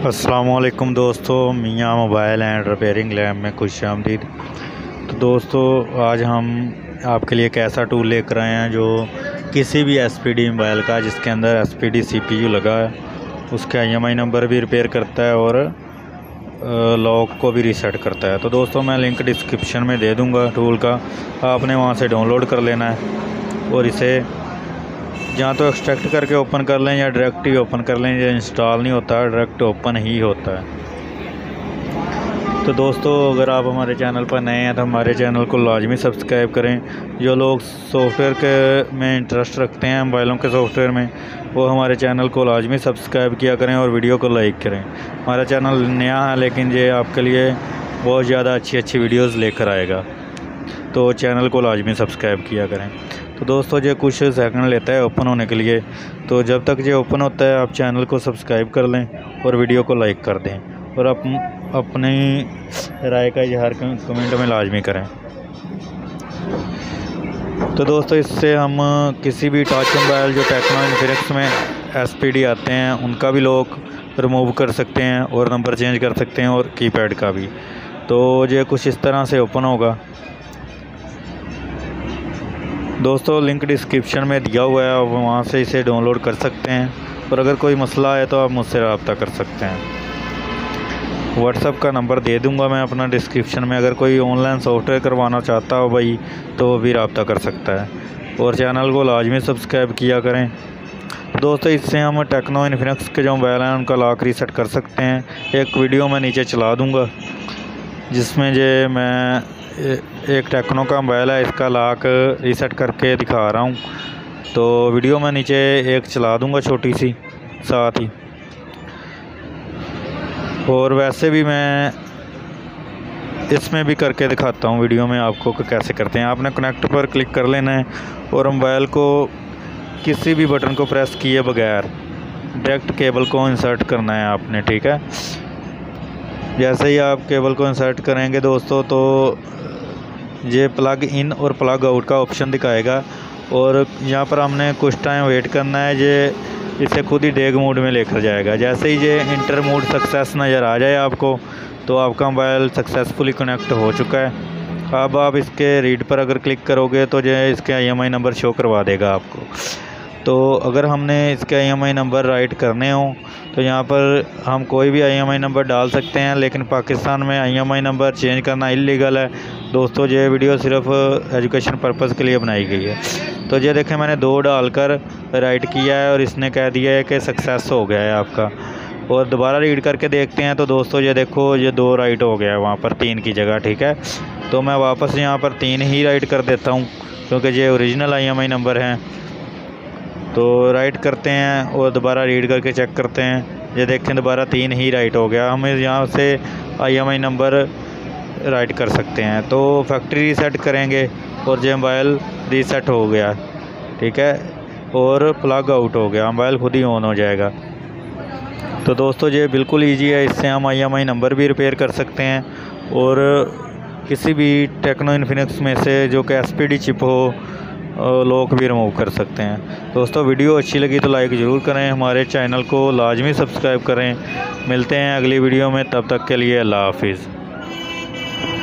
अस्सलामुअलैकुम दोस्तों, मियाँ मोबाइल एंड रिपेयरिंग लैब में खुशामदीद। तो दोस्तों, आज हम आपके लिए एक ऐसा टूल लेकर आए हैं जो किसी भी एसपीडी मोबाइल का जिसके अंदर एसपीडी सीपीयू लगा है उसके आईएमआई नंबर भी रिपेयर करता है और लॉक को भी रीसेट करता है। तो दोस्तों, मैं लिंक डिस्क्रिप्शन में दे दूँगा टूल का, आपने वहाँ से डाउनलोड कर लेना है और इसे या तो एक्सट्रैक्ट करके ओपन कर लें या डायरेक्ट ही ओपन कर लें। ये इंस्टॉल नहीं होता है, डायरेक्ट ओपन ही होता है। तो दोस्तों, अगर आप हमारे चैनल पर नए हैं तो हमारे चैनल को लाजमी सब्सक्राइब करें। जो लोग सॉफ्टवेयर के में इंटरेस्ट रखते हैं मोबाइलों के सॉफ्टवेयर में, वो हमारे चैनल को लाजमी सब्सक्राइब किया करें और वीडियो को लाइक करें। हमारा चैनल नया है लेकिन ये आपके लिए बहुत ज़्यादा अच्छी वीडियोज़ लेकर आएगा, तो चैनल को लाजमी सब्सक्राइब किया करें। तो दोस्तों, ये कुछ सेकंड लेता है ओपन होने के लिए, तो जब तक ये ओपन होता है आप चैनल को सब्सक्राइब कर लें और वीडियो को लाइक कर दें और अपनी राय का इजहार कमेंट में लाजमी करें। तो दोस्तों, इससे हम किसी भी टच मोबाइल जो टेक्नो इन्फिनिक्स में एसपीडी आते हैं उनका भी लॉक रिमूव कर सकते हैं और नंबर चेंज कर सकते हैं और कीपैड का भी। तो ये कुछ इस तरह से ओपन होगा। दोस्तों, लिंक डिस्क्रिप्शन में दिया हुआ है, आप वहाँ से इसे डाउनलोड कर सकते हैं और अगर कोई मसला है तो आप मुझसे रब्ता कर सकते हैं। व्हाट्सएप का नंबर दे दूँगा मैं अपना डिस्क्रिप्शन में, अगर कोई ऑनलाइन सॉफ्टवेयर करवाना चाहता हो भाई तो वो भी रब्ता कर सकता है और चैनल को लाजमी सब्सक्राइब किया करें। दोस्तों, इससे हम टेक्नो इन्फिनिक्स के जो मोबाइल हैं उनका लॉक रीसेट कर सकते हैं। एक वीडियो मैं नीचे चला दूँगा जिसमें जे मैं एक टेक्नो का मोबाइल है, इसका लॉक रीसेट करके दिखा रहा हूँ। तो वीडियो में नीचे एक चला दूँगा छोटी सी साथ ही, और वैसे भी मैं इसमें भी करके दिखाता हूँ वीडियो में आपको कि कैसे करते हैं। आपने कनेक्ट पर क्लिक कर लेना है और मोबाइल को किसी भी बटन को प्रेस किए बगैर डायरेक्ट केबल को इंसर्ट करना है आपने, ठीक है। जैसे ही आप केबल को इंसर्ट करेंगे दोस्तों, तो ये प्लग इन और प्लग आउट का ऑप्शन दिखाएगा और यहाँ पर हमने कुछ टाइम वेट करना है। ये इसे खुद ही डेग मोड में लेकर जाएगा। जैसे ही ये इंटर मोड सक्सेस नज़र आ जाए आपको, तो आपका मोबाइल सक्सेसफुली कनेक्ट हो चुका है। अब आप इसके रीड पर अगर क्लिक करोगे तो ये इसके आईएमआई नंबर शो करवा देगा आपको। तो अगर हमने इसके आईएमआई नंबर राइट करने हो तो यहाँ पर हम कोई भी आईएमआई नंबर डाल सकते हैं, लेकिन पाकिस्तान में आईएमआई नंबर चेंज करना इल्लीगल है। दोस्तों, ये वीडियो सिर्फ एजुकेशन पर्पज़ के लिए बनाई गई है। तो ये देखें, मैंने 2 डालकर राइट किया है और इसने कह दिया है कि सक्सेस हो गया है आपका। और दोबारा रीड करके देखते हैं तो दोस्तों, ये देखो, ये 2 राइट हो गया है वहाँ पर 3 की जगह, ठीक है। तो मैं वापस यहाँ पर 3 ही राइट कर देता हूँ क्योंकि ये ओरिजिनल आईएमआई नंबर हैं। तो राइट करते हैं और दोबारा रीड करके चेक करते हैं। ये देखें, दोबारा 3 ही राइट हो गया। हम यहाँ से आईएमआई नंबर राइट कर सकते हैं। तो फैक्ट्री रीसेट करेंगे और ये मोबाइल रीसेट हो गया, ठीक है, और प्लग आउट हो गया, मोबाइल खुद ही ऑन हो जाएगा। तो दोस्तों, ये बिल्कुल ईजी है। इससे हम आईएमआई नंबर भी रिपेयर कर सकते हैं और किसी भी टेक्नो इन्फिनिक्स में से जो कि एसपीडी चिप हो लॉक भी रिमूव कर सकते हैं। दोस्तों, वीडियो अच्छी लगी तो लाइक ज़रूर करें, हमारे चैनल को लाजमी सब्सक्राइब करें। मिलते हैं अगली वीडियो में, तब तक के लिए अल्लाह हाफिज़।